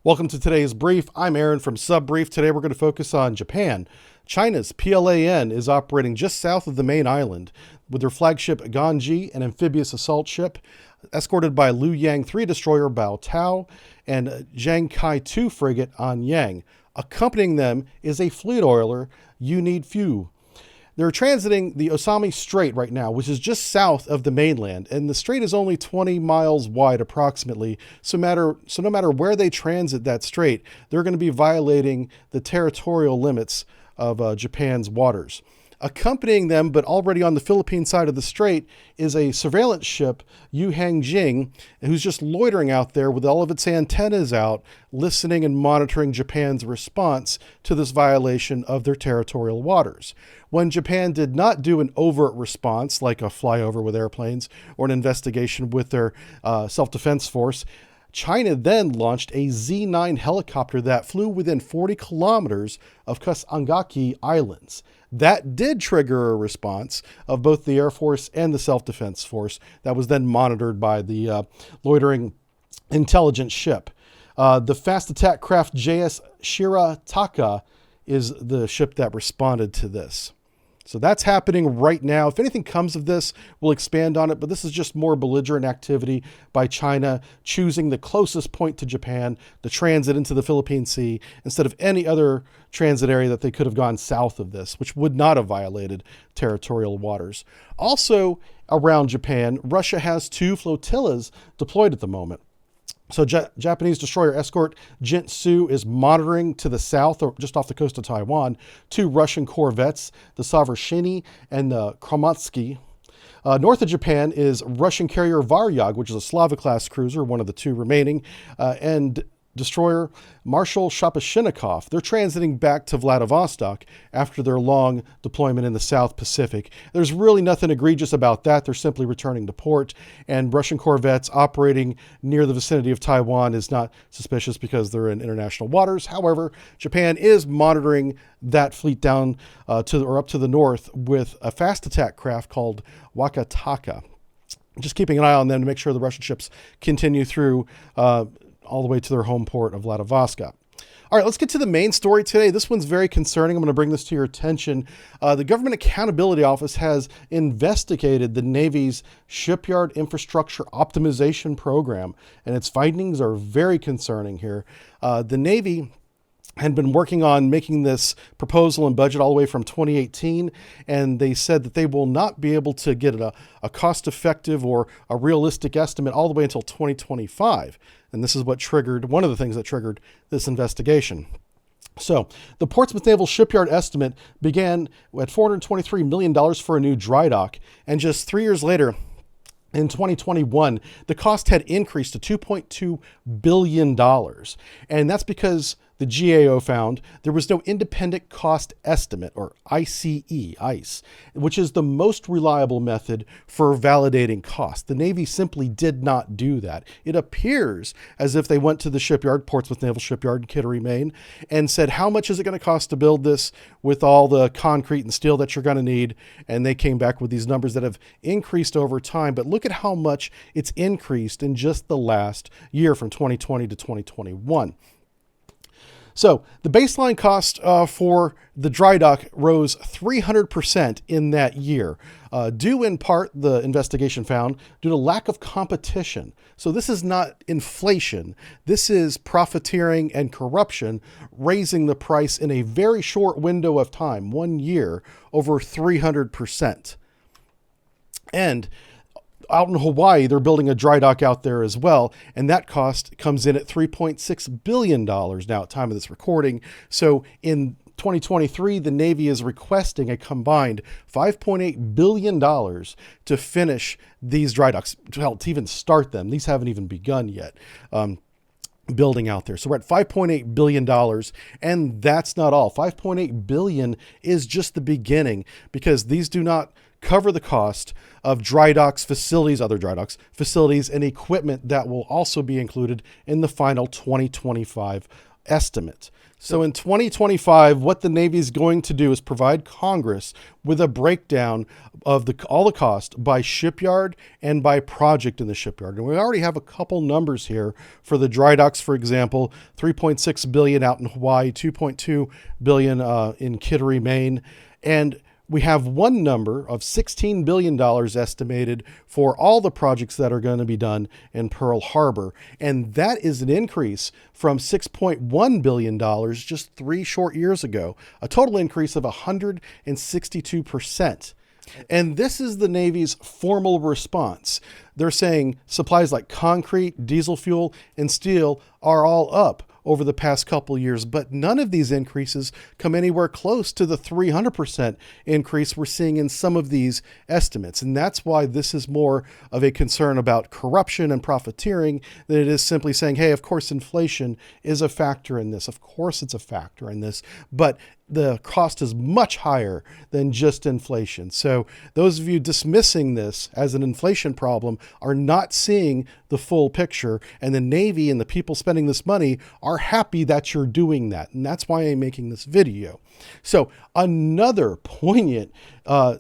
Welcome to today's brief. I'm Aaron from Subbrief. Today we're going to focus on Japan. China's PLAN is operating just south of the main island with their flagship Ganji, an amphibious assault ship, escorted by Liu Yang 3 destroyer Bao Tao and Zhang Kai 2 frigate Anyang. Accompanying them is a fleet oiler, You Need Few. They're transiting the Osami Strait right now, which is just south of the mainland, and the strait is only 20 miles wide approximately. So no matter where they transit that strait, they're going to be violating the territorial limits of Japan's waters. Accompanying them, but already on the Philippine side of the strait, is a surveillance ship, Yu Hangjing, who's just loitering out there with all of its antennas out, listening and monitoring Japan's response to this violation of their territorial waters. When Japan did not do an overt response, like a flyover with airplanes or an investigation with their self-defense force, China then launched a Z-9 helicopter that flew within 40 kilometers of Kasangaki Islands. That did trigger a response of both the Air Force and the self-defense force that was then monitored by the loitering intelligence ship. The fast attack craft JS Shirataka is the ship that responded to this. So that's happening right now. If anything comes of this, we'll expand on it, but this is just more belligerent activity by China choosing the closest point to Japan to transit into the Philippine Sea instead of any other transit area that they could have gone south of this, which would not have violated territorial waters. Also around Japan, Russia has 2 flotillas deployed at the moment. So Japanese destroyer escort Jintsu is monitoring to the south, or just off the coast of Taiwan, 2 Russian corvettes, the Sovrashiny and the Kromatsky. North of Japan is Russian carrier Varyag, which is a Slava-class cruiser, one of the 2 remaining, and destroyer Marshal Shapashinikov. They're transiting back to Vladivostok after their long deployment in the South Pacific. There's really nothing egregious about that. They're simply returning to port, and Russian corvettes operating near the vicinity of Taiwan is not suspicious because they're in international waters. However, Japan is monitoring that fleet down up to the north with a fast attack craft called Wakataka. Just keeping an eye on them to make sure the Russian ships continue through all the way to their home port of Vladivostok. All right, let's get to the main story today. This one's very concerning. I'm going to bring this to your attention. The Government Accountability Office has investigated the Navy's Shipyard Infrastructure Optimization Program, and its findings are very concerning here. The Navy had been working on making this proposal and budget all the way from 2018, and they said that they will not be able to get a cost-effective or a realistic estimate all the way until 2025. And this is what triggered, one of the things that triggered this investigation. So the Portsmouth Naval Shipyard estimate began at $423 million for a new dry dock, and just 3 years later, in 2021, the cost had increased to $2.2 billion. And that's because the GAO found there was no independent cost estimate, or ICE, which is the most reliable method for validating cost. The Navy simply did not do that. It appears as if they went to the shipyard, Portsmouth Naval Shipyard in Kittery, Maine, and said, how much is it going to cost to build this with all the concrete and steel that you're going to need? And they came back with these numbers that have increased over time. But look at how much it's increased in just the last year from 2020 to 2021. So the baseline cost for the dry dock rose 300% in that year, due in part, the investigation found, due to lack of competition. So this is not inflation. This is profiteering and corruption, raising the price in a very short window of time, 1 year, over 300%. And out in Hawaii, they're building a dry dock out there as well, and that cost comes in at $3.6 billion now at time of this recording. So in 2023, the Navy is requesting a combined $5.8 billion to finish these dry docks, to even start them. These haven't even begun yet. Building out there. So we're at $5.8 billion, and that's not all. $5.8 billion is just the beginning, because these do not cover the cost of dry docks, facilities, other dry docks, facilities, and equipment that will also be included in the final 2025 estimate. So in 2025, what the Navy is going to do is provide Congress with a breakdown of all the cost by shipyard and by project in the shipyard. And we already have a couple numbers here for the dry docks, for example, $3.6 billion out in Hawaii, $2.2 billion in Kittery, Maine. And we have one number of $16 billion estimated for all the projects that are going to be done in Pearl Harbor. And that is an increase from $6.1 billion just 3 short years ago, a total increase of 162%. And this is the Navy's formal response. They're saying supplies like concrete, diesel fuel, and steel are all up over the past couple years, but none of these increases come anywhere close to the 300% increase we're seeing in some of these estimates. And that's why this is more of a concern about corruption and profiteering than it is simply saying, hey, of course, inflation is a factor in this. Of course, it's a factor in this, but the cost is much higher than just inflation. So those of you dismissing this as an inflation problem are not seeing the full picture, and the Navy and the people spending this money are happy that you're doing that. And that's why I'm making this video. So another poignant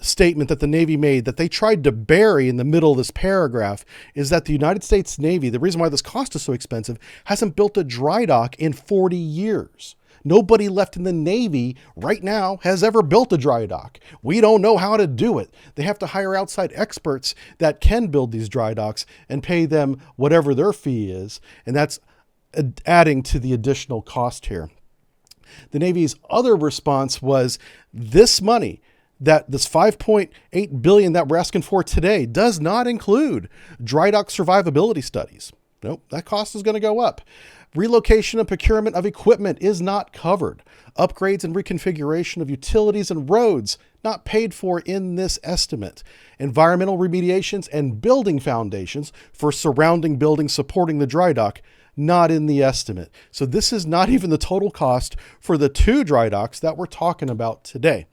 statement that the Navy made that they tried to bury in the middle of this paragraph is that the United States Navy, the reason why this cost is so expensive, hasn't built a dry dock in 40 years. Nobody left in the Navy right now has ever built a dry dock. We don't know how to do it. They have to hire outside experts that can build these dry docks and pay them whatever their fee is. And that's adding to the additional cost here. The Navy's other response was this money, that this $5.8 billion that we're asking for today does not include dry dock survivability studies. Nope, that cost is going to go up. Relocation and procurement of equipment is not covered. Upgrades and reconfiguration of utilities and roads not paid for in this estimate. Environmental remediations and building foundations for surrounding buildings supporting the dry dock not in the estimate. So this is not even the total cost for the 2 dry docks that we're talking about today.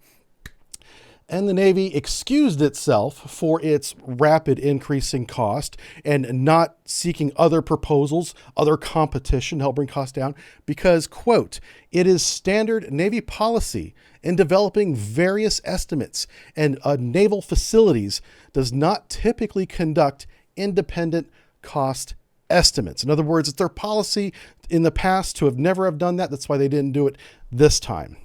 And the Navy excused itself for its rapid increasing cost and not seeking other proposals, other competition to help bring costs down because, quote, it is standard Navy policy in developing various estimates, and naval facilities does not typically conduct independent cost estimates. In other words, it's their policy in the past to never have done that. That's why they didn't do it this time.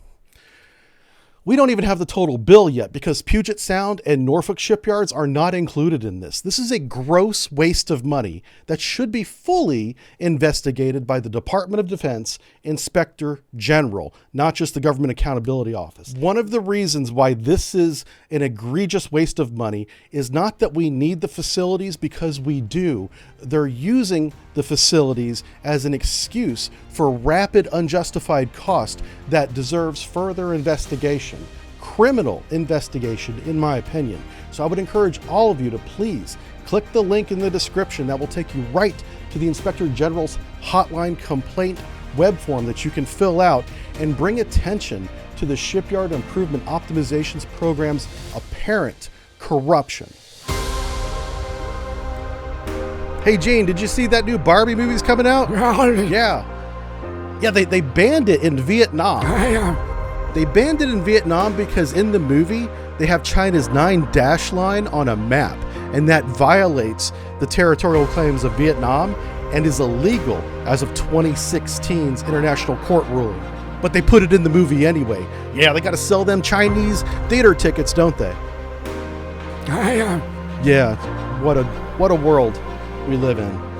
We don't even have the total bill yet because Puget Sound and Norfolk shipyards are not included in this. This is a gross waste of money that should be fully investigated by the Department of Defense Inspector General, not just the Government Accountability Office. One of the reasons why this is an egregious waste of money is not that we need the facilities, because we do. They're using the facilities as an excuse for rapid, unjustified cost that deserves further investigation. Criminal investigation, in my opinion. So I would encourage all of you to please click the link in the description that will take you right to the Inspector General's hotline complaint web form that you can fill out and bring attention to the Shipyard Improvement Optimizations Program's apparent corruption. Hey Gene, did you see that new Barbie movie's coming out? Yeah, they banned it in Vietnam. They banned it in Vietnam because in the movie, they have China's 9-dash line on a map, and that violates the territorial claims of Vietnam and is illegal as of 2016's international court ruling. But they put it in the movie anyway. Yeah, they got to sell them Chinese theater tickets, don't they? Yeah, what a world we live in.